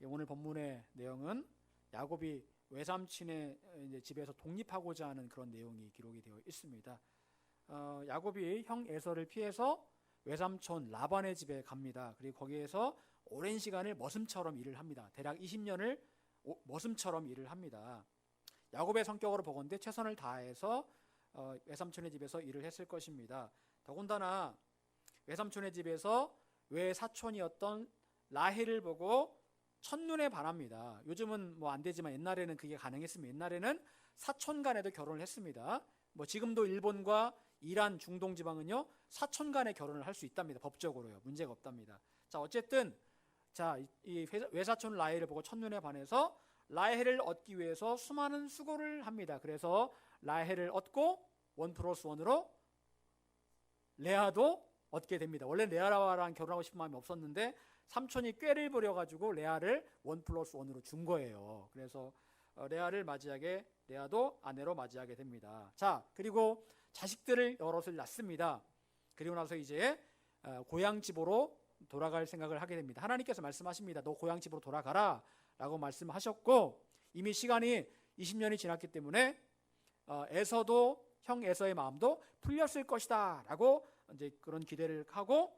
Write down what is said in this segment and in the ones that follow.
오늘 본문의 내용은 야곱이 외삼촌의 이제 집에서 독립하고자 하는 그런 내용이 기록이 되어 있습니다. 야곱이 형 에서를 피해서 외삼촌 라반의 집에 갑니다. 그리고 거기에서 오랜 시간을 머슴처럼 일을 합니다. 대략 20년을 머슴처럼 일을 합니다. 야곱의 성격으로 보건대 최선을 다해서 외삼촌의 집에서 일을 했을 것입니다. 더군다나 외삼촌의 집에서 외사촌이었던 라헬을 보고 첫눈에 반합니다. 요즘은 뭐 안 되지만 옛날에는 그게 가능했습니다. 옛날에는 사촌 간에도 결혼을 했습니다. 뭐 지금도 일본과 이란 중동 지방은요 사촌 간에 결혼을 할 수 있답니다. 법적으로요. 문제가 없답니다. 자, 어쨌든 이 외사촌 라헬을 보고 첫눈에 반해서 라헬을 얻기 위해서 수많은 수고를 합니다. 그래서 라헬을 얻고 1+1으로 레아도 얻게 됩니다. 원래 레아랑 결혼하고 싶은 마음이 없었는데 삼촌이 꾀를 부려가지고 레아를 1+1으로 준 거예요. 그래서 레아도 아내로 맞이하게 됩니다. 자, 그리고 자식들을 여럿을 낳습니다. 그리고 나서 이제 고향집으로 돌아갈 생각을 하게 됩니다. 하나님께서 말씀하십니다. 너 고향집으로 돌아가라 라고 말씀하셨고, 이미 시간이 20년이 지났기 때문에 형 에서의 마음도 풀렸을 것이다 라고 이제 그런 기대를 하고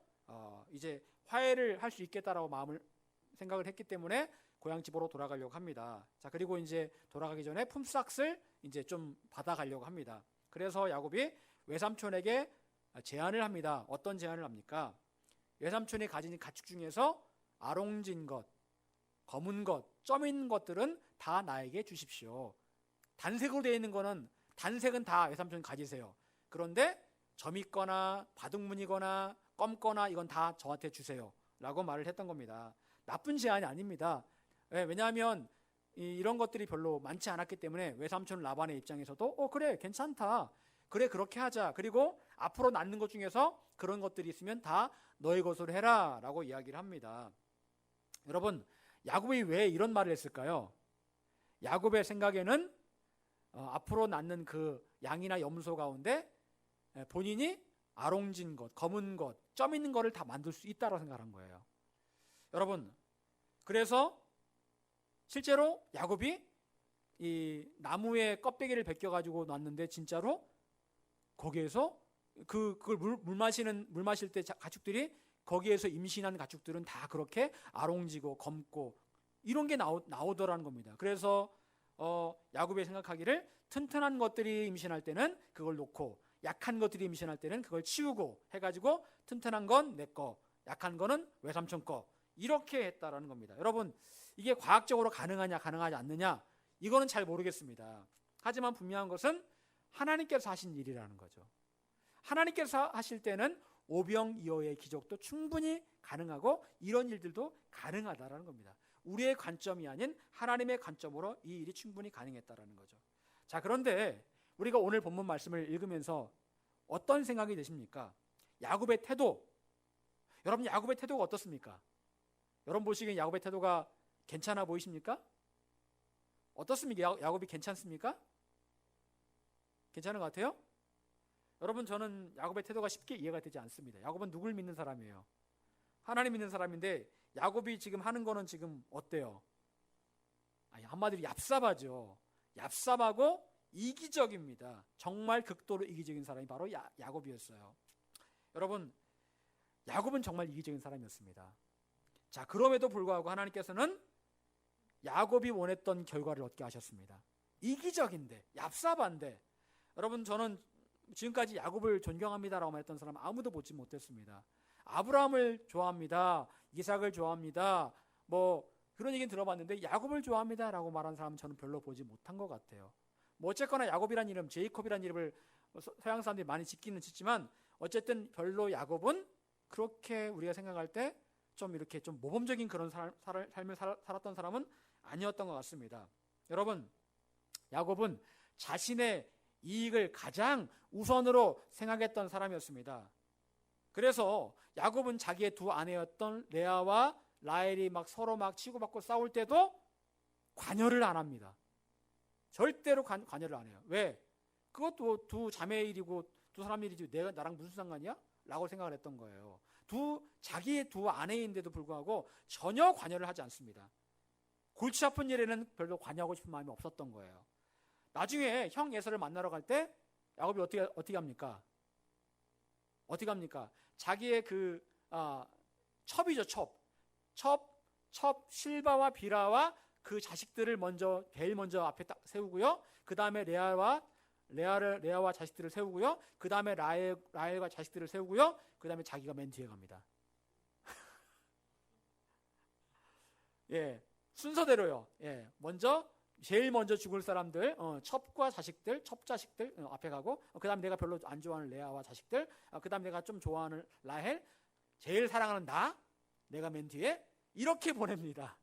이제 화해를 할 수 있겠다라고 생각을 했기 때문에 고향집으로 돌아가려고 합니다. 자, 그리고 이제 돌아가기 전에 품삯을 이제 좀 받아가려고 합니다. 그래서 야곱이 외삼촌에게 제안을 합니다. 어떤 제안을 합니까? 외삼촌이 가진 가축 중에서 아롱진 것, 검은 것, 점 있는 것들은 다 나에게 주십시오. 단색으로 되어 있는 거는 단색은 다 외삼촌이 가지세요. 그런데 점 있거나 바둑문이거나 검거나 이건 다 저한테 주세요 라고 말을 했던 겁니다. 나쁜 제안이 아닙니다. 왜냐하면 이런 것들이 별로 많지 않았기 때문에 외삼촌 라반의 입장에서도 그래 괜찮다, 그래 그렇게 하자, 그리고 앞으로 낳는 것 중에서 그런 것들이 있으면 다 너의 것으로 해라 라고 이야기를 합니다. 여러분, 야곱이 왜 이런 말을 했을까요? 야곱의 생각에는 앞으로 낳는 그 양이나 염소 가운데 본인이 아롱진 것, 검은 것, 점 있는 거를 다 만들 수 있다고 생각한 거예요. 여러분, 그래서 실제로 야곱이 이 나무에 껍데기를 벗겨가지고 놨는데 진짜로 거기에서 그걸 물 마실 때 가축들이 거기에서 임신한 가축들은 다 그렇게 아롱지고 검고 이런 게 나오더라는 겁니다. 그래서 야곱이 생각하기를 튼튼한 것들이 임신할 때는 그걸 놓고 약한 것들이 임신할 때는 그걸 치우고 해가지고 튼튼한 건 내 거, 약한 거는 외삼촌 거, 이렇게 했다라는 겁니다. 여러분, 이게 과학적으로 가능하냐 가능하지 않느냐 이거는 잘 모르겠습니다. 하지만 분명한 것은 하나님께서 하신 일이라는 거죠. 하나님께서 하실 때는 오병이어의 기적도 충분히 가능하고 이런 일들도 가능하다라는 겁니다. 우리의 관점이 아닌 하나님의 관점으로 이 일이 충분히 가능했다라는 거죠. 자, 그런데 우리가 오늘 본문 말씀을 읽으면서 어떤 생각이 드십니까? 야곱의 태도, 여러분 야곱의 태도가 어떻습니까? 여러분 보시기엔 야곱의 태도가 괜찮아 보이십니까? 어떻습니까? 야곱이 괜찮습니까? 괜찮은 것 같아요? 여러분, 저는 야곱의 태도가 쉽게 이해가 되지 않습니다. 야곱은 누굴 믿는 사람이에요? 하나님 믿는 사람인데 야곱이 지금 하는 거는 지금 어때요? 한마디로 얍삽하죠. 얍삽하고 이기적입니다. 정말 극도로 이기적인 사람이 바로 야곱이었어요. 여러분, 야곱은 정말 이기적인 사람이었습니다. 자, 그럼에도 불구하고 하나님께서는 야곱이 원했던 결과를 얻게 하셨습니다. 이기적인데, 얍삽한데, 여러분, 저는 지금까지 야곱을 존경합니다라고 말했던 사람 아무도 보지 못했습니다. 아브라함을 좋아합니다, 이삭을 좋아합니다, 뭐 그런 얘기는 들어봤는데 야곱을 좋아합니다라고 말하는 사람은 저는 별로 보지 못한 것 같아요. 뭐 어쨌거나 야곱이란 이름, 제이콥이란 이름을 서양 사람들이 많이 짓기는 짓지만 어쨌든 별로 야곱은 그렇게 우리가 생각할 때 좀 이렇게 좀 모범적인 그런 삶을 살았던 사람은 아니었던 것 같습니다. 여러분, 야곱은 자신의 이익을 가장 우선으로 생각했던 사람이었습니다. 그래서 야곱은 자기의 두 아내였던 레아와 라헬이 막 서로 막 치고받고 싸울 때도 관여를 안 합니다. 절대로 관여를 안 해요. 왜? 그것도 두 자매의 일이고 두 사람 일이지 내가 나랑 무슨 상관이야? 라고 생각을 했던 거예요. 자기의 두 아내인데도 불구하고 전혀 관여를 하지 않습니다. 골치 아픈 일에는 별로 관여하고 싶은 마음이 없었던 거예요. 나중에 형 에서를 만나러 갈 때 야곱이 어떻게 합니까? 어떻게 합니까? 자기의 그 첩이죠, 첩 실바와 비라와 그 자식들을 제일 먼저 앞에 딱 세우고요. 그 다음에 레아와 자식들을 세우고요. 그 다음에 라헬과 자식들을 세우고요. 그 다음에 자기가 맨 뒤에 갑니다. 예, 순서대로요. 예, 제일 먼저 죽을 사람들, 첩과 자식들, 첩자식들 앞에 가고, 그 다음에 내가 별로 안 좋아하는 레아와 자식들, 그 다음에 내가 좀 좋아하는 라헬, 제일 사랑하는 내가 맨 뒤에 이렇게 보냅니다.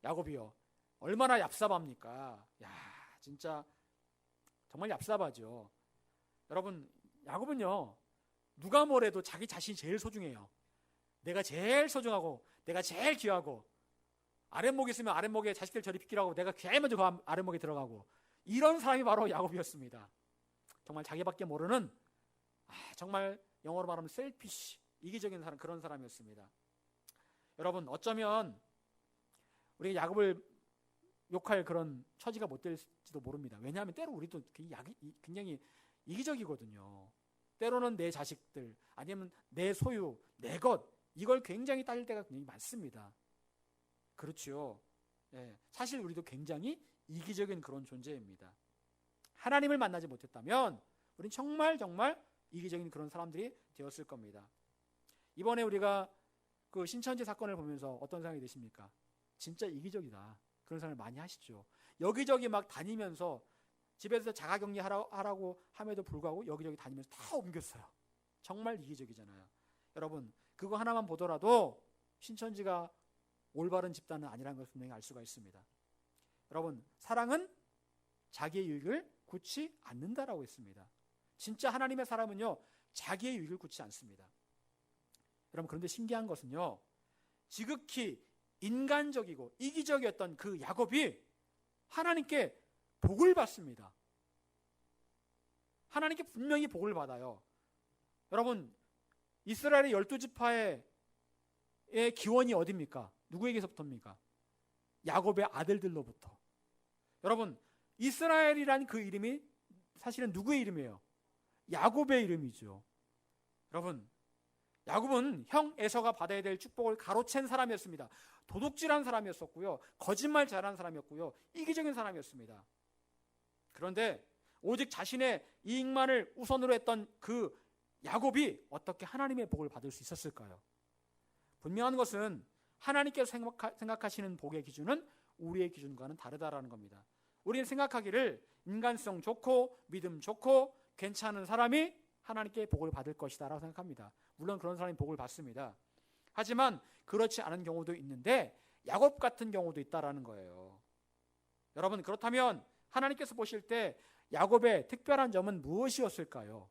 야곱이요. 얼마나 얍삽합니까? 야, 진짜 정말 얍삽하죠. 여러분, 야곱은요, 누가 뭐래도 자기 자신이 제일 소중해요. 내가 제일 소중하고, 내가 제일 귀하고, 아랫목에 있으면 아랫목에 자식들 저리 비키라고 내가 제일 먼저 그 아랫목에 들어가고, 이런 사람이 바로 야곱이었습니다. 정말 자기밖에 모르는 정말 영어로 말하면 셀피시, 이기적인 사람, 그런 사람이었습니다. 여러분, 어쩌면 우리가 야곱을 욕할 그런 처지가 못 될지도 모릅니다. 왜냐하면 때로 우리도 굉장히 이기적이거든요. 때로는 내 자식들, 아니면 내 소유, 내 것, 이걸 굉장히 따질 때가 굉장히 많습니다. 그렇죠. 예, 사실 우리도 굉장히 이기적인 그런 존재입니다. 하나님을 만나지 못했다면 우리는 정말 이기적인 그런 사람들이 되었을 겁니다. 이번에 우리가 그 신천지 사건을 보면서 어떤 생각이 드십니까? 진짜 이기적이다, 그런 생각을 많이 하시죠. 여기저기 막 다니면서 집에서 자가격리 하라고 함에도 불구하고 여기저기 다니면서 다 옮겼어요. 정말 이기적이잖아요. 여러분, 그거 하나만 보더라도 신천지가 올바른 집단은 아니라는 것을 분명히 알 수가 있습니다. 여러분, 사랑은 자기의 유익을 굳지 않는다라고 했습니다. 진짜 하나님의 사람은요, 자기의 유익을 굳지 않습니다. 여러분, 그런데 신기한 것은요, 지극히 인간적이고 이기적이었던 그 야곱이 하나님께 복을 받습니다. 하나님께 분명히 복을 받아요. 여러분, 이스라엘의 12지파의 기원이 어디입니까? 누구에게서부터입니까? 야곱의 아들들로부터. 여러분, 이스라엘이란 그 이름이 사실은 누구의 이름이에요? 야곱의 이름이죠. 여러분, 야곱은 형 에서가 받아야 될 축복을 가로챈 사람이었습니다. 도둑질한 사람이었었고요, 거짓말 잘하는 사람이었고요, 이기적인 사람이었습니다. 그런데 오직 자신의 이익만을 우선으로 했던 그 야곱이 어떻게 하나님의 복을 받을 수 있었을까요? 분명한 것은 하나님께서 생각하시는 복의 기준은 우리의 기준과는 다르다라는 겁니다. 우리는 생각하기를 인간성 좋고 믿음 좋고 괜찮은 사람이 하나님께 복을 받을 것이다 라고 생각합니다. 물론 그런 사람이 복을 받습니다. 하지만 그렇지 않은 경우도 있는데 야곱 같은 경우도 있다라는 거예요. 여러분, 그렇다면 하나님께서 보실 때 야곱의 특별한 점은 무엇이었을까요?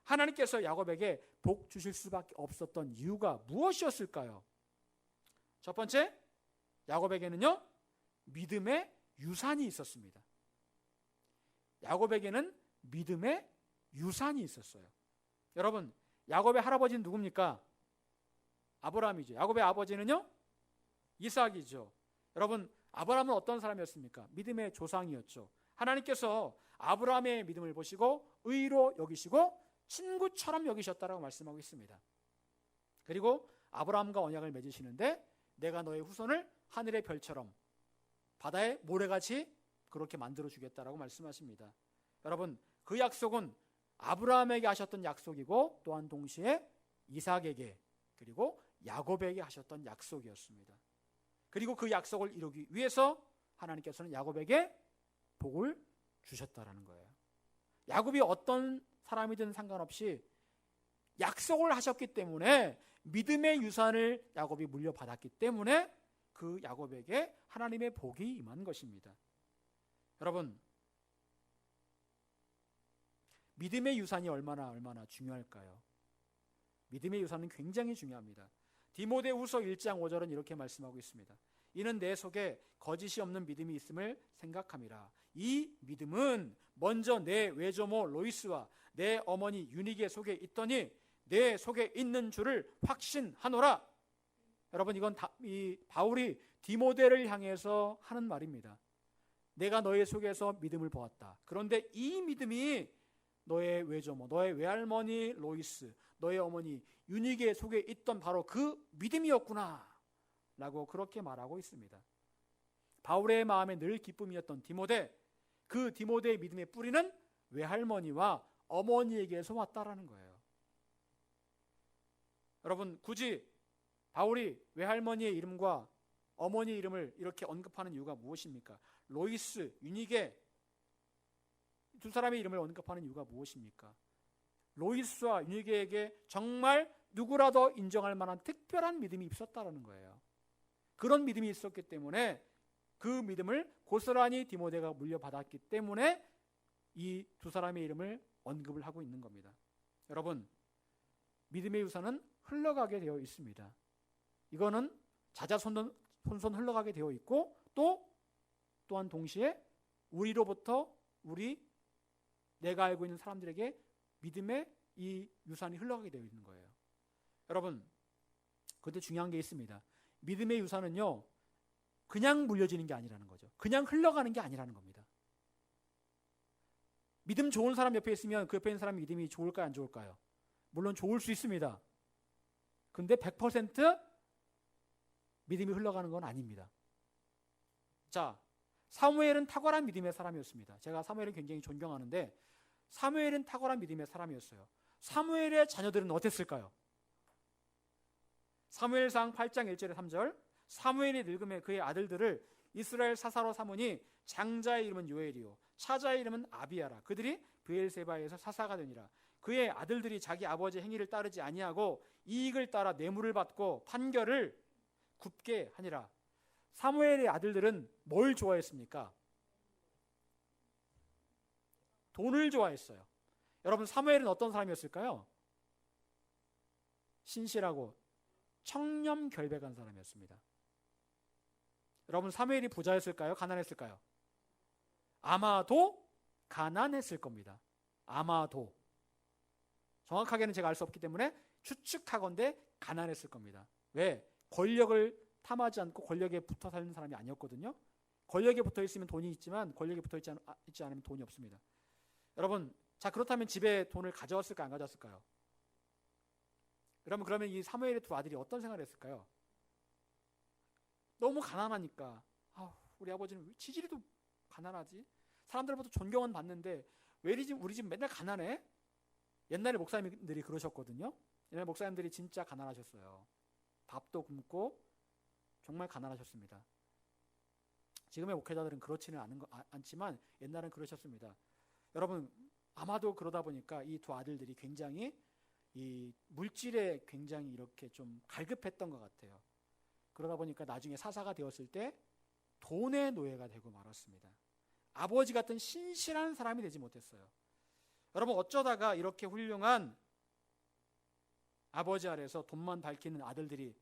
하나님께서 야곱에게 복 주실 수밖에 없었던 이유가 무엇이었을까요? 첫 번째, 야곱에게는요, 믿음의 유산이 있었습니다. 야곱에게는 믿음의 유산이 있었어요. 여러분, 야곱의 할아버지는 누굽니까? 아브라함이죠. 야곱의 아버지는요, 이삭이죠. 여러분, 아브라함은 어떤 사람이었습니까? 믿음의 조상이었죠. 하나님께서 아브라함의 믿음을 보시고 의로 여기시고 친구처럼 여기셨다라고 말씀하고 있습니다. 그리고 아브라함과 언약을 맺으시는데 내가 너의 후손을 하늘의 별처럼 바다의 모래같이 그렇게 만들어주겠다라고 말씀하십니다. 여러분, 그 약속은 아브라함에게 하셨던 약속이고 또한 동시에 이삭에게 그리고 야곱에게 하셨던 약속이었습니다. 그리고 그 약속을 이루기 위해서 하나님께서는 야곱에게 복을 주셨다라는 거예요. 야곱이 어떤 사람이든 상관없이 약속을 하셨기 때문에 믿음의 유산을 야곱이 물려받았기 때문에 그 야곱에게 하나님의 복이 임한 것입니다. 여러분, 믿음의 유산이 얼마나 중요할까요? 믿음의 유산은 굉장히 중요합니다. 디모데후서 1장 5절은 이렇게 말씀하고 있습니다. 이는 내 속에 거짓이 없는 믿음이 있음을 생각함이라. 이 믿음은 먼저 내 외조모 로이스와 내 어머니 유니게 속에 있더니 내 속에 있는 줄을 확신하노라. 여러분, 이건 이 바울이 디모데를 향해서 하는 말입니다. 내가 너의 속에서 믿음을 보았다. 그런데 이 믿음이 너의 외조모, 너의 외할머니 로이스, 너의 어머니 유니게 속에 있던 바로 그 믿음이었구나 라고 그렇게 말하고 있습니다. 바울의 마음에 늘 기쁨이었던 디모데, 그 디모데의 믿음의 뿌리는 외할머니와 어머니에게서 왔다라는 거예요. 여러분, 굳이 바울이 외할머니의 이름과 어머니 이름을 이렇게 언급하는 이유가 무엇입니까? 로이스, 유니게 두 사람의 이름을 언급하는 이유가 무엇입니까? 로이스와 유니게에게 정말 누구라도 인정할 만한 특별한 믿음이 있었다라는 거예요. 그런 믿음이 있었기 때문에 그 믿음을 고스란히 디모데가 물려받았기 때문에 이 두 사람의 이름을 언급을 하고 있는 겁니다. 여러분, 믿음의 유산은 흘러가게 되어 있습니다. 이거는 자자손손 흘러가게 되어 있고 또한 동시에 우리로부터 내가 알고 있는 사람들에게 믿음의 이 유산이 흘러가게 되어 있는 거예요. 여러분, 그런데 중요한 게 있습니다. 믿음의 유산은요, 그냥 물려지는 게 아니라는 거죠. 그냥 흘러가는 게 아니라는 겁니다. 믿음 좋은 사람 옆에 있으면 그 옆에 있는 사람 믿음이 좋을까요, 안 좋을까요? 물론 좋을 수 있습니다. 근데 100% 믿음이 흘러가는 건 아닙니다. 자, 사무엘은 탁월한 믿음의 사람이었습니다. 제가 사무엘을 굉장히 존경하는데 사무엘은 탁월한 믿음의 사람이었어요. 사무엘의 자녀들은 어땠을까요? 사무엘상 8장 1절에 3절, 사무엘이 늙음에 그의 아들들을 이스라엘 사사로 삼으니 장자의 이름은 요엘이요 차자의 이름은 아비야라. 그들이 브엘세바에서 사사가 되니라. 그의 아들들이 자기 아버지의 행위를 따르지 아니하고 이익을 따라 뇌물을 받고 판결을 굽게 하니라. 사무엘의 아들들은 뭘 좋아했습니까? 돈을 좋아했어요. 여러분, 사무엘은 어떤 사람이었을까요? 신실하고 청렴결백한 사람이었습니다. 여러분, 사무엘이 부자였을까요? 가난했을까요? 아마도 가난했을 겁니다. 아마도. 정확하게는 제가 알 수 없기 때문에 추측하건대 가난했을 겁니다. 왜? 권력을 탐하지 않고 권력에 붙어 사는 사람이 아니었거든요. 권력에 붙어 있으면 돈이 있지만 권력에 붙어 있지 않으면 돈이 없습니다. 여러분, 자, 그렇다면 집에 돈을 가져왔을까, 안 가져왔을까요? 그러면 이 사무엘의 두 아들이 어떤 생활을 했을까요? 너무 가난하니까, 우리 아버지는 치질이도 가난하지? 사람들부터 존경은 받는데 왜 우리 집 맨날 가난해? 옛날에 목사님들이 그러셨거든요. 옛날 목사님들이 진짜 가난하셨어요. 밥도 굶고 정말 가난하셨습니다. 지금의 목회자들은 그렇지는 않지만 옛날엔 그러셨습니다. 여러분, 아마도 그러다 보니까 이 두 아들들이 굉장히 이 물질에 굉장히 이렇게 좀 갈급했던 것 같아요. 그러다 보니까 나중에 사사가 되었을 때 돈의 노예가 되고 말았습니다. 아버지 같은 신실한 사람이 되지 못했어요. 여러분, 어쩌다가 이렇게 훌륭한 아버지 아래서 돈만 밝히는 아들들이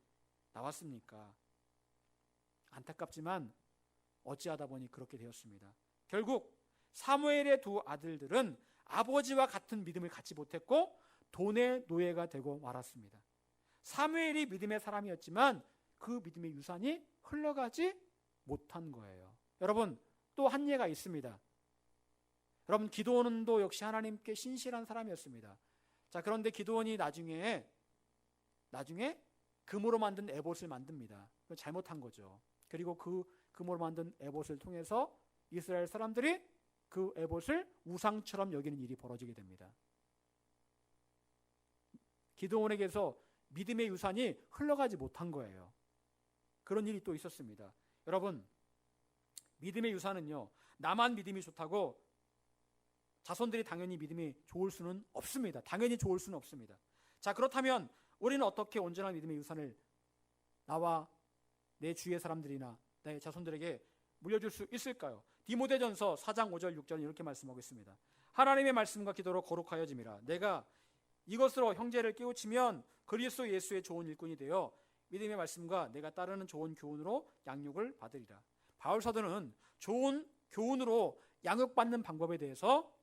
나왔습니까? 안타깝지만 어찌하다 보니 그렇게 되었습니다. 결국 사무엘의 두 아들들은 아버지와 같은 믿음을 갖지 못했고 돈의 노예가 되고 말았습니다. 사무엘이 믿음의 사람이었지만 그 믿음의 유산이 흘러가지 못한 거예요. 여러분, 또 한 예가 있습니다. 여러분, 기드온도 역시 하나님께 신실한 사람이었습니다. 자, 그런데 기드온이 나중에 금으로 만든 에봇을 만듭니다. 그건 잘못한 거죠. 그리고 그 금으로 만든 에봇을 통해서 이스라엘 사람들이 그 에봇을 우상처럼 여기는 일이 벌어지게 됩니다. 기드온에게서 믿음의 유산이 흘러가지 못한 거예요. 그런 일이 또 있었습니다. 여러분, 믿음의 유산은요, 나만 믿음이 좋다고 자손들이 당연히 믿음이 좋을 수는 없습니다. 당연히 좋을 수는 없습니다. 자, 그렇다면 우리는 어떻게 온전한 믿음의 유산을 나와 내 주위의 사람들이나 내 자손들에게 물려줄 수 있을까요? 디모데전서 4장 5절 6절은 이렇게 말씀하고 있습니다. 하나님의 말씀과 기도로 거룩하여짐이라. 내가 이것으로 형제를 깨우치면 그리스도 예수의 좋은 일꾼이 되어 믿음의 말씀과 내가 따르는 좋은 교훈으로 양육을 받으리라. 바울 사도는 좋은 교훈으로 양육받는 방법에 대해서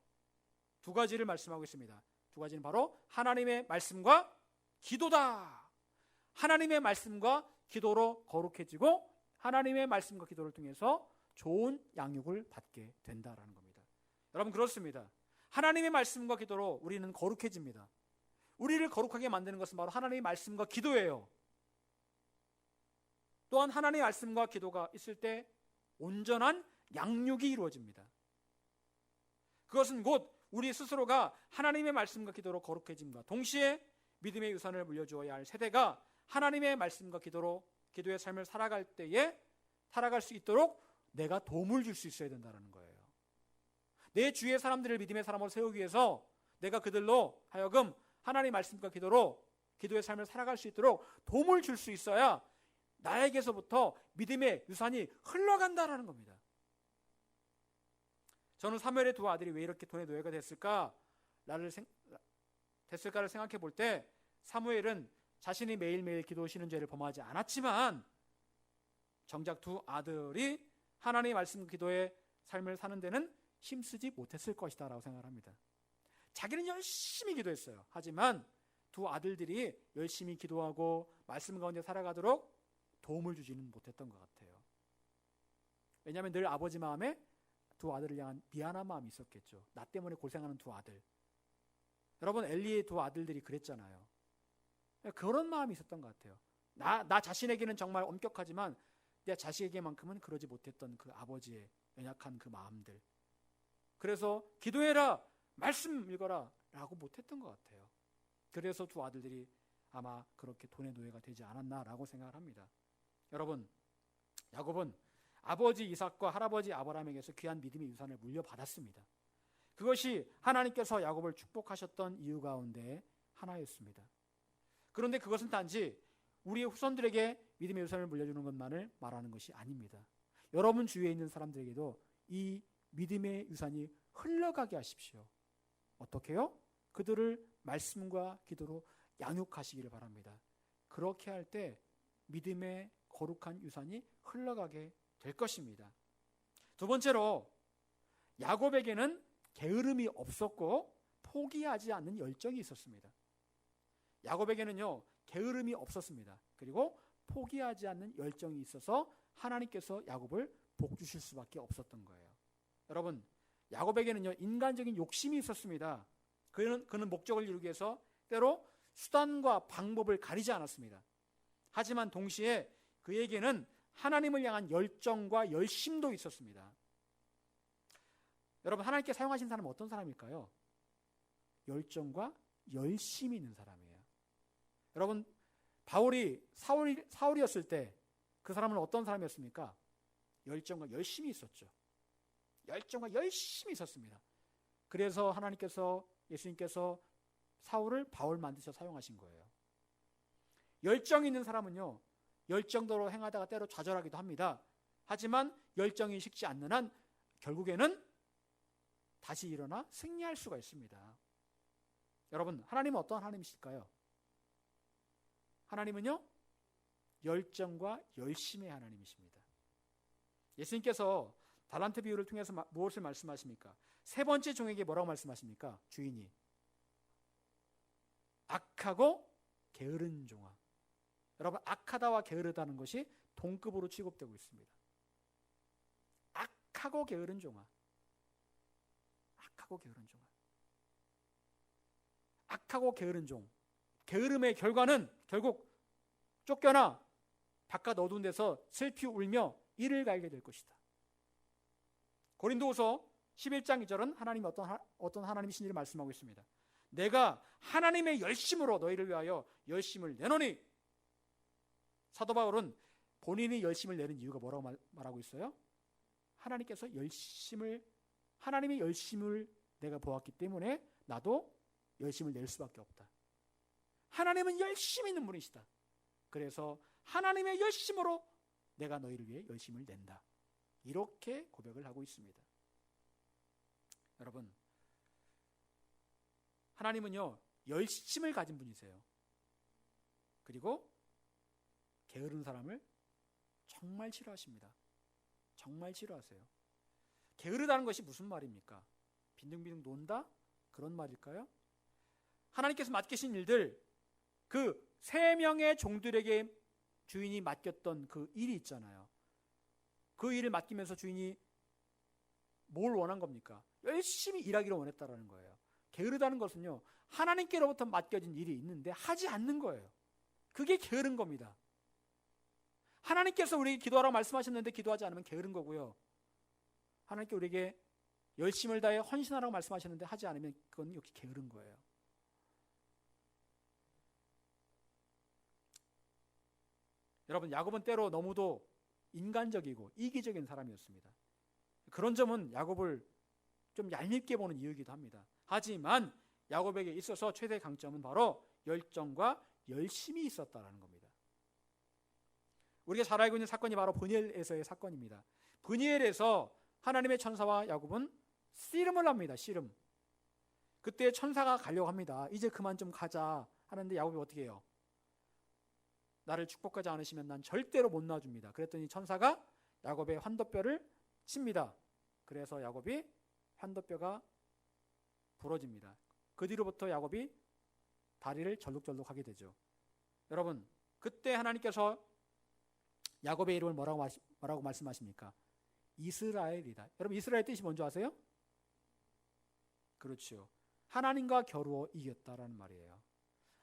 두 가지를 말씀하고 있습니다. 두 가지는 바로 하나님의 말씀과 기도다. 하나님의 말씀과 기도로 거룩해지고 하나님의 말씀과 기도를 통해서 좋은 양육을 받게 된다라는 겁니다. 여러분, 그렇습니다. 하나님의 말씀과 기도로 우리는 거룩해집니다. 우리를 거룩하게 만드는 것은 바로 하나님의 말씀과 기도예요. 또한 하나님의 말씀과 기도가 있을 때 온전한 양육이 이루어집니다. 그것은 곧 우리 스스로가 하나님의 말씀과 기도로 거룩해짐과 동시에 믿음의 유산을 물려주어야 할 세대가 하나님의 말씀과 기도로 기도의 삶을 살아갈 때에 살아갈 수 있도록 내가 도움을 줄 수 있어야 된다는 거예요. 내 주위의 사람들을 믿음의 사람으로 세우기 위해서 내가 그들로 하여금 하나님의 말씀과 기도로 기도의 삶을 살아갈 수 있도록 도움을 줄 수 있어야 나에게서부터 믿음의 유산이 흘러간다라는 겁니다. 저는 사무엘의 두 아들이 왜 이렇게 돈의 노예가 됐을까를 생각해 볼 때 사무엘은 자신이 매일매일 기도 쉬는 죄를 범하지 않았지만 정작 두 아들이 하나님의 말씀 기도의 삶을 사는 데는 힘쓰지 못했을 것이다 라고 생각을 합니다. 자기는 열심히 기도했어요. 하지만 두 아들들이 열심히 기도하고 말씀 가운데 살아가도록 도움을 주지는 못했던 것 같아요. 왜냐하면 늘 아버지 마음에 두 아들을 향한 미안한 마음이 있었겠죠. 나 때문에 고생하는 두 아들. 여러분, 엘리의 두 아들들이 그랬잖아요. 그런 마음이 있었던 것 같아요. 나 자신에게는 정말 엄격하지만 내 자식에게만큼은 그러지 못했던 그 아버지의 연약한 그 마음들. 그래서 기도해라, 말씀 읽어라 라고 못했던 것 같아요. 그래서 두 아들들이 아마 그렇게 돈의 노예가 되지 않았나라고 생각을 합니다. 여러분, 야곱은 아버지 이삭과 할아버지 아브라함에게서 귀한 믿음의 유산을 물려받았습니다. 그것이 하나님께서 야곱을 축복하셨던 이유 가운데 하나였습니다. 그런데 그것은 단지 우리의 후손들에게 믿음의 유산을 물려주는 것만을 말하는 것이 아닙니다. 여러분 주위에 있는 사람들에게도 이 믿음의 유산이 흘러가게 하십시오. 어떻게요? 그들을 말씀과 기도로 양육하시기를 바랍니다. 그렇게 할 때 믿음의 거룩한 유산이 흘러가게 될 것입니다. 두 번째로, 야곱에게는 게으름이 없었고 포기하지 않는 열정이 있었습니다. 야곱에게는요, 게으름이 없었습니다. 그리고 포기하지 않는 열정이 있어서 하나님께서 야곱을 복 주실 수밖에 없었던 거예요. 여러분, 야곱에게는요, 인간적인 욕심이 있었습니다. 그는 목적을 이루기 위해서 때로 수단과 방법을 가리지 않았습니다. 하지만 동시에 그에게는 하나님을 향한 열정과 열심도 있었습니다. 여러분, 하나님께 사용하신 사람은 어떤 사람일까요? 열정과 열심이 있는 사람이에요. 여러분, 바울이 사울이었을 때 그 사람은 어떤 사람이었습니까? 열정과 열심이 있었죠. 열정과 열심이 있었습니다. 그래서 예수님께서 사울을 바울 만드셔 사용하신 거예요. 열정이 있는 사람은요, 열정대로 행하다가 때로 좌절하기도 합니다. 하지만 열정이 식지 않는 한 결국에는 다시 일어나 승리할 수가 있습니다. 여러분, 하나님은 어떤 하나님이실까요? 하나님은요, 열정과 열심의 하나님이십니다. 예수님께서 달란트 비유를 통해서 무엇을 말씀하십니까? 세 번째 종에게 뭐라고 말씀하십니까? 주인이 악하고 게으른 종아. 여러분, 악하다와 게으르다는 것이 동급으로 취급되고 있습니다. 악하고 게으른 종아. 악하고 게으른 종아. 악하고 게으른 종. 게으름의 결과는 결국 쫓겨나 바깥 어두운 데서 슬피 울며 이를 갈게 될 것이다. 고린도후서 11장 2절은 하나님이 어떤 하나님이신지를 말씀하고 있습니다. 내가 하나님의 열심으로 너희를 위하여 열심을 내노니. 사도 바울은 본인이 열심을 내는 이유가 뭐라고 말하고 있어요? 하나님의 열심을 내가 보았기 때문에 나도 열심을 낼 수밖에 없다. 하나님은 열심히 있는 분이시다. 그래서 하나님의 열심으로 내가 너희를 위해 열심을 낸다. 이렇게 고백을 하고 있습니다. 여러분, 하나님은요, 열심을 가진 분이세요. 그리고 게으른 사람을 정말 싫어하십니다. 정말 싫어하세요. 게으르다는 것이 무슨 말입니까? 빈둥빈둥 논다? 그런 말일까요? 하나님께서 맡기신 일들, 그 3명의 종들에게 주인이 맡겼던 그 일이 있잖아요. 그 일을 맡기면서 주인이 뭘 원한 겁니까? 열심히 일하기를 원했다라는 거예요. 게으르다는 것은요, 하나님께로부터 맡겨진 일이 있는데 하지 않는 거예요. 그게 게으른 겁니다. 하나님께서 우리에게 기도하라고 말씀하셨는데 기도하지 않으면 게으른 거고요. 하나님께 우리에게 열심을 다해 헌신하라고 말씀하셨는데 하지 않으면 그건 역시 게으른 거예요. 여러분, 야곱은 때로 너무도 인간적이고 이기적인 사람이었습니다. 그런 점은 야곱을 좀 얄밉게 보는 이유이기도 합니다. 하지만 야곱에게 있어서 최대 강점은 바로 열정과 열심이 있었다는 겁니다. 우리가 잘 알고 있는 사건이 바로 브니엘에서의 사건입니다. 브니엘에서 하나님의 천사와 야곱은 씨름을 합니다. 씨름. 그때 천사가 가려고 합니다. 이제 그만 좀 가자 하는데 야곱이 어떻게 해요? 나를 축복하지 않으시면 난 절대로 못 놔줍니다. 그랬더니 천사가 야곱의 환도뼈를 칩니다. 그래서 야곱이 환도뼈가 부러집니다. 그 뒤로부터 야곱이 다리를 절룩절룩하게 되죠. 여러분, 그때 하나님께서 야곱의 이름을 뭐라고 말씀하십니까? 이스라엘이다. 여러분, 이스라엘 뜻이 뭔지 아세요? 그렇죠. 하나님과 겨루어 이겼다라는 말이에요.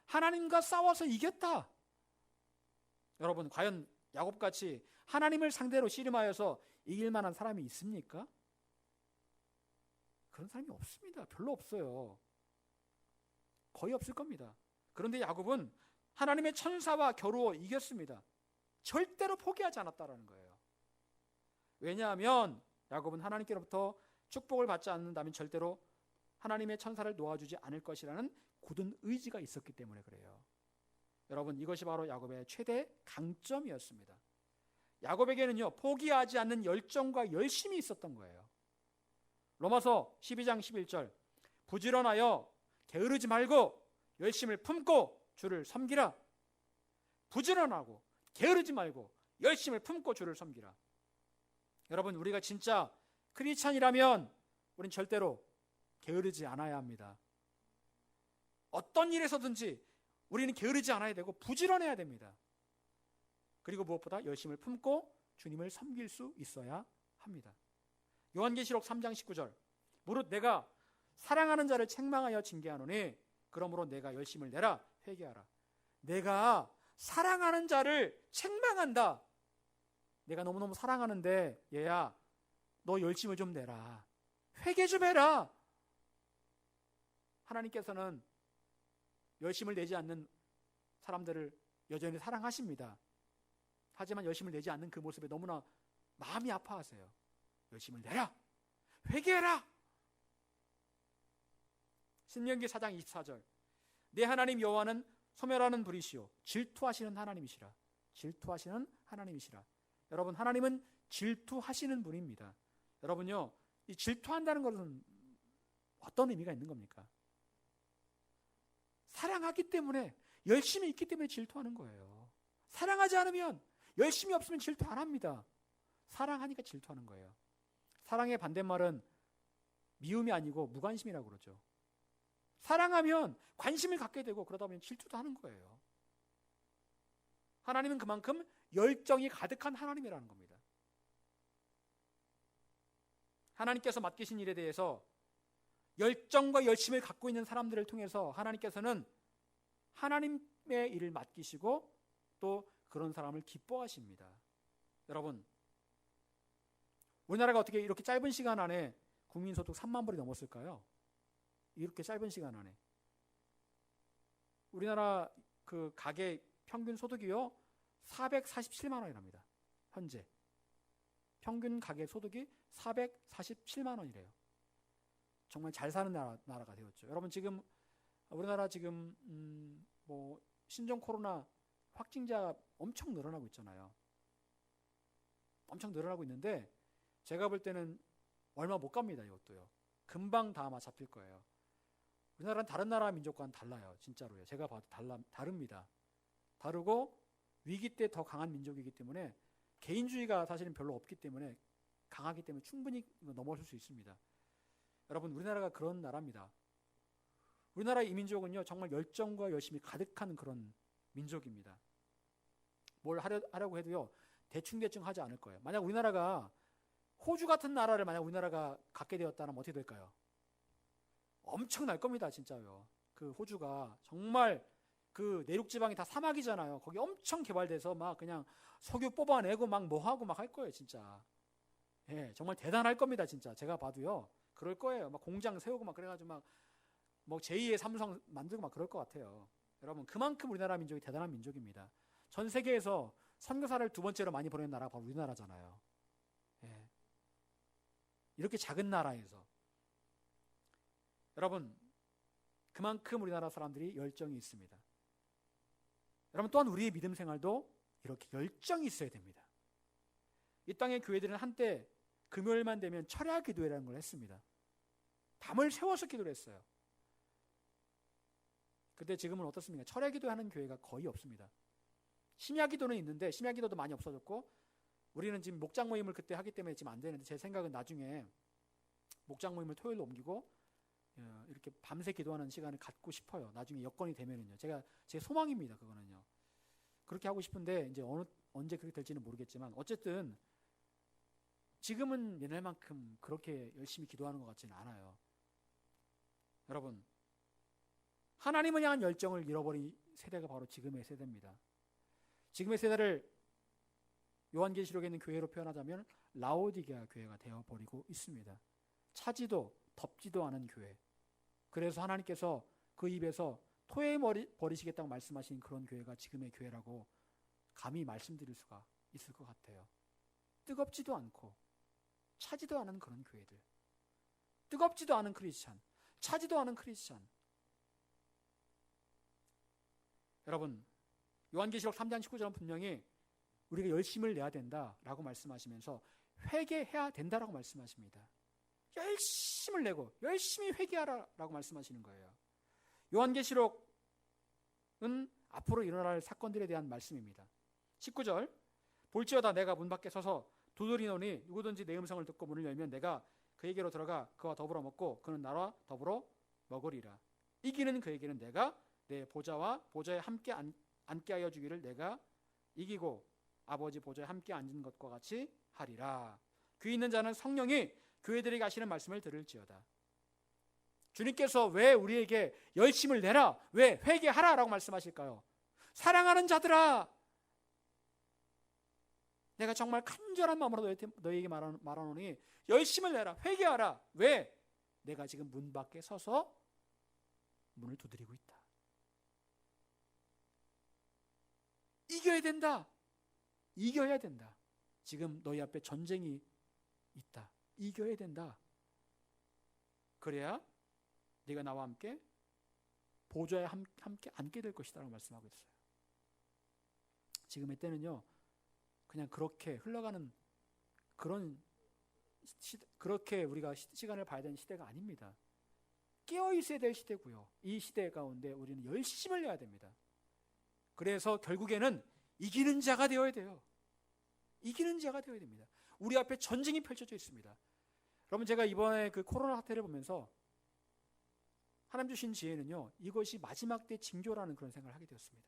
하나님과 싸워서 이겼다. 여러분, 과연 야곱같이 하나님을 상대로 씨름하여서 이길 만한 사람이 있습니까? 그런 사람이 없습니다. 별로 없어요. 거의 없을 겁니다. 그런데 야곱은 하나님의 천사와 겨루어 이겼습니다. 절대로 포기하지 않았다라는 거예요. 왜냐하면 야곱은 하나님께로부터 축복을 받지 않는다면 절대로 하나님의 천사를 놓아주지 않을 것이라는 굳은 의지가 있었기 때문에 그래요. 여러분, 이것이 바로 야곱의 최대 강점이었습니다. 야곱에게는요, 포기하지 않는 열정과 열심이 있었던 거예요. 로마서 12장 11절, 부지런하여 게으르지 말고 열심을 품고 주를 섬기라. 부지런하고 게으르지 말고 열심을 품고 주를 섬기라. 여러분, 우리가 진짜 크리스찬이라면 우린 절대로 게으르지 않아야 합니다. 어떤 일에서든지 우리는 게으르지 않아야 되고 부지런해야 됩니다. 그리고 무엇보다 열심을 품고 주님을 섬길 수 있어야 합니다. 요한계시록 3장 19절, 무릇 내가 사랑하는 자를 책망하여 징계하노니 그러므로 내가 열심을 내라. 회개하라. 내가 사랑하는 자를 책망한다. 내가 너무너무 사랑하는데 얘야, 너 열심을 좀 내라. 회개 좀 해라. 하나님께서는 열심을 내지 않는 사람들을 여전히 사랑하십니다. 하지만 열심을 내지 않는 그 모습에 너무나 마음이 아파하세요. 열심을 내라. 회개해라. 신명기 4장 24절, 내 하나님 여호와는 소멸하는 불이시오 질투하시는 하나님이시라. 질투하시는 하나님이시라. 여러분, 하나님은 질투하시는 분입니다. 여러분요, 이 질투한다는 것은 어떤 의미가 있는 겁니까? 사랑하기 때문에, 열심히 있기 때문에 질투하는 거예요. 사랑하지 않으면, 열심히 없으면 질투 안 합니다. 사랑하니까 질투하는 거예요. 사랑의 반대말은 미움이 아니고 무관심이라고 그러죠. 사랑하면 관심을 갖게 되고 그러다 보면 질투도 하는 거예요. 하나님은 그만큼 열정이 가득한 하나님이라는 겁니다. 하나님께서 맡기신 일에 대해서 열정과 열심을 갖고 있는 사람들을 통해서 하나님께서는 하나님의 일을 맡기시고 또 그런 사람을 기뻐하십니다. 여러분, 우리나라가 어떻게 이렇게 짧은 시간 안에 국민소득 3만 불이 넘었을까요? 이렇게 짧은 시간 안에. 우리나라 그 가계 평균 소득이요 447만 원이랍니다. 현재 평균 가계 소득이 447만 원이래요. 정말 잘 사는 나라가 되었죠. 여러분, 지금 우리나라 지금 뭐 신종 코로나 확진자 엄청 늘어나고 있잖아요. 엄청 늘어나고 있는데 제가 볼 때는 얼마 못 갑니다. 이것도요. 금방 다 아마 잡힐 거예요. 우리나라는 다른 나라 민족과는 달라요. 진짜로요. 제가 봐도 다릅니다. 다르고 위기 때 더 강한 민족이기 때문에 개인주의가 사실은 별로 없기 때문에 강하기 때문에 충분히 넘어설 수 있습니다. 여러분, 우리나라가 그런 나라입니다. 우리나라 이 민족은요 정말 열정과 열심이 가득한 그런 민족입니다. 뭘 하려고 해도요 대충 하지 않을 거예요. 만약 우리나라가 호주 같은 나라를 만약 우리나라가 갖게 되었다면 어떻게 될까요? 엄청날 겁니다. 진짜요. 그 호주가 정말 그 내륙 지방이 다 사막이잖아요. 거기 엄청 개발돼서 막 그냥 석유 뽑아내고 막 뭐 하고 막 할 거예요. 진짜. 예, 정말 대단할 겁니다. 진짜 제가 봐도요 그럴 거예요. 막 공장 세우고 막 그래가지고 막 뭐 제2의 삼성 만들고 막 그럴 것 같아요. 여러분 그만큼 우리나라 민족이 대단한 민족입니다. 전 세계에서 선교사를 두 번째로 많이 보내는 나라가 바로 우리나라잖아요. 예. 이렇게 작은 나라에서 여러분 그만큼 우리나라 사람들이 열정이 있습니다. 여러분 또한 우리의 믿음 생활도 이렇게 열정이 있어야 됩니다. 이 땅의 교회들은 한때 금요일만 되면 철야 기도회라는 걸 했습니다. 밤을 새워서 기도를 했어요. 근데 지금은 어떻습니까? 철야 기도하는 교회가 거의 없습니다. 심야 기도는 있는데 심야 기도도 많이 없어졌고 우리는 지금 목장 모임을 그때 하기 때문에 지금 안 되는데 제 생각은 나중에 목장 모임을 토요일로 옮기고 이렇게 밤새 기도하는 시간을 갖고 싶어요. 나중에 여건이 되면은요. 제 소망입니다. 그거는요. 그렇게 하고 싶은데 이제 언제 그렇게 될지는 모르겠지만 어쨌든 지금은 옛날만큼 그렇게 열심히 기도하는 것 같지는 않아요. 여러분 하나님을 향한 열정을 잃어버린 세대가 바로 지금의 세대입니다. 지금의 세대를 요한계시록에 있는 교회로 표현하자면 라오디게아 교회가 되어버리고 있습니다. 차지도 덥지도 않은 교회. 그래서 하나님께서 그 입에서 토해 버리시겠다고 말씀하신 그런 교회가 지금의 교회라고 감히 말씀드릴 수가 있을 것 같아요. 뜨겁지도 않고 차지도 않은 그런 교회들. 뜨겁지도 않은 크리스찬, 차지도 않은 크리스찬. 여러분 요한계시록 3장 19절은 분명히 우리가 열심을 내야 된다라고 말씀하시면서 회개해야 된다라고 말씀하십니다. 열심을 내고 열심히 회개하라라고 말씀하시는 거예요. 요한계시록은 앞으로 일어날 사건들에 대한 말씀입니다. 19절 볼지어다 내가 문 밖에 서서 두드리노니 누구든지 내 음성을 듣고 문을 열면 내가 그에게로 들어가 그와 더불어 먹고 그는 나와 더불어 먹으리라. 이기는 그에게는 내가 내 보좌에 함께 앉게 하여 주기를 내가 이기고 아버지 보좌에 함께 앉은 것과 같이 하리라. 귀 있는 자는 성령이 교회들에게 하시는 말씀을 들을지어다. 주님께서 왜 우리에게 열심을 내라, 왜 회개하라라고 말씀하실까요? 사랑하는 자들아, 내가 정말 간절한 마음으로 너희에게 말하노니 열심을 내라, 회개하라. 왜? 내가 지금 문 밖에 서서 문을 두드리고 있다. 이겨야 된다. 이겨야 된다. 지금 너희 앞에 전쟁이 있다. 이겨야 된다. 그래야 네가 나와 함께 보좌에 함께 앉게 될 것이다 라고 말씀하고 있어요. 지금의 때는요 그냥 그렇게 흘러가는 그렇게 우리가 시간을 봐야 되는 시대가 아닙니다. 깨어 있어야 될 시대고요. 이 시대 가운데 우리는 열심을 내야 됩니다. 그래서 결국에는 이기는 자가 되어야 돼요. 이기는 자가 되어야 됩니다. 우리 앞에 전쟁이 펼쳐져 있습니다. 여러분 제가 이번에 그 코로나 사태를 보면서 하나님 주신 지혜는요 이것이 마지막 때 징조라는 그런 생각을 하게 되었습니다.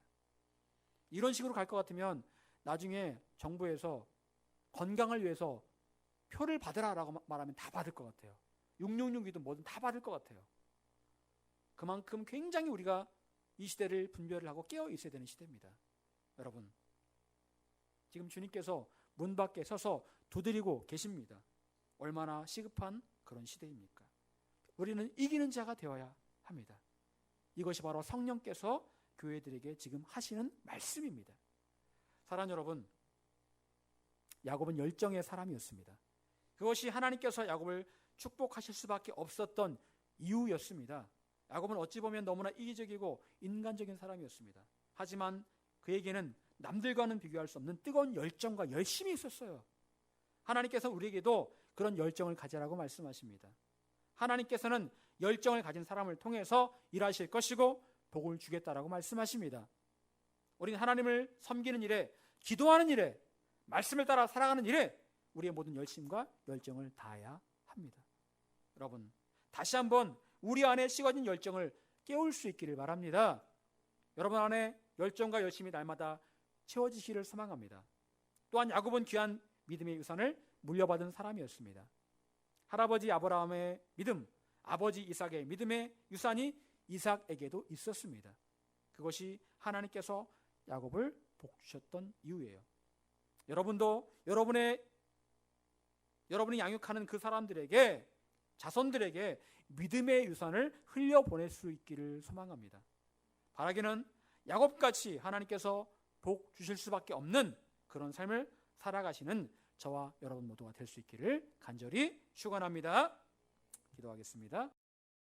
이런 식으로 갈 것 같으면 나중에 정부에서 건강을 위해서 표를 받으라라고 말하면 다 받을 것 같아요. 666이든 뭐든 다 받을 것 같아요. 그만큼 굉장히 우리가 이 시대를 분별을 하고 깨어 있어야 되는 시대입니다. 여러분 지금 주님께서 문 밖에 서서 두드리고 계십니다. 얼마나 시급한 그런 시대입니까? 우리는 이기는 자가 되어야 합니다. 이것이 바로 성령께서 교회들에게 지금 하시는 말씀입니다. 사랑하는 여러분, 야곱은 열정의 사람이었습니다. 그것이 하나님께서 야곱을 축복하실 수밖에 없었던 이유였습니다. 야곱은 어찌 보면 너무나 이기적이고 인간적인 사람이었습니다. 하지만 그에게는 남들과는 비교할 수 없는 뜨거운 열정과 열심이 있었어요. 하나님께서 우리에게도 그런 열정을 가지라고 말씀하십니다. 하나님께서는 열정을 가진 사람을 통해서 일하실 것이고 복을 주겠다라고 말씀하십니다. 우리는 하나님을 섬기는 일에, 기도하는 일에, 말씀을 따라 살아가는 일에 우리의 모든 열심과 열정을 다해야 합니다. 여러분 다시 한번 우리 안에 식어진 열정을 깨울 수 있기를 바랍니다. 여러분 안에 열정과 열심이 날마다 채워지시기를 소망합니다. 또한 야곱은 귀한 믿음의 유산을 물려받은 사람이었습니다. 할아버지 아브라함의 믿음, 아버지 이삭의 믿음의 유산이 이삭에게도 있었습니다. 그것이 하나님께서 야곱을 복 주셨던 이유예요. 여러분도 여러분이 양육하는 그 사람들에게, 자손들에게 믿음의 유산을 흘려보낼 수 있기를 소망합니다. 바라기는 야곱같이 하나님께서 복 주실 수밖에 없는 그런 삶을 살아가시는 저와 여러분 모두가 될 수 있기를 간절히 축원합니다. 기도하겠습니다.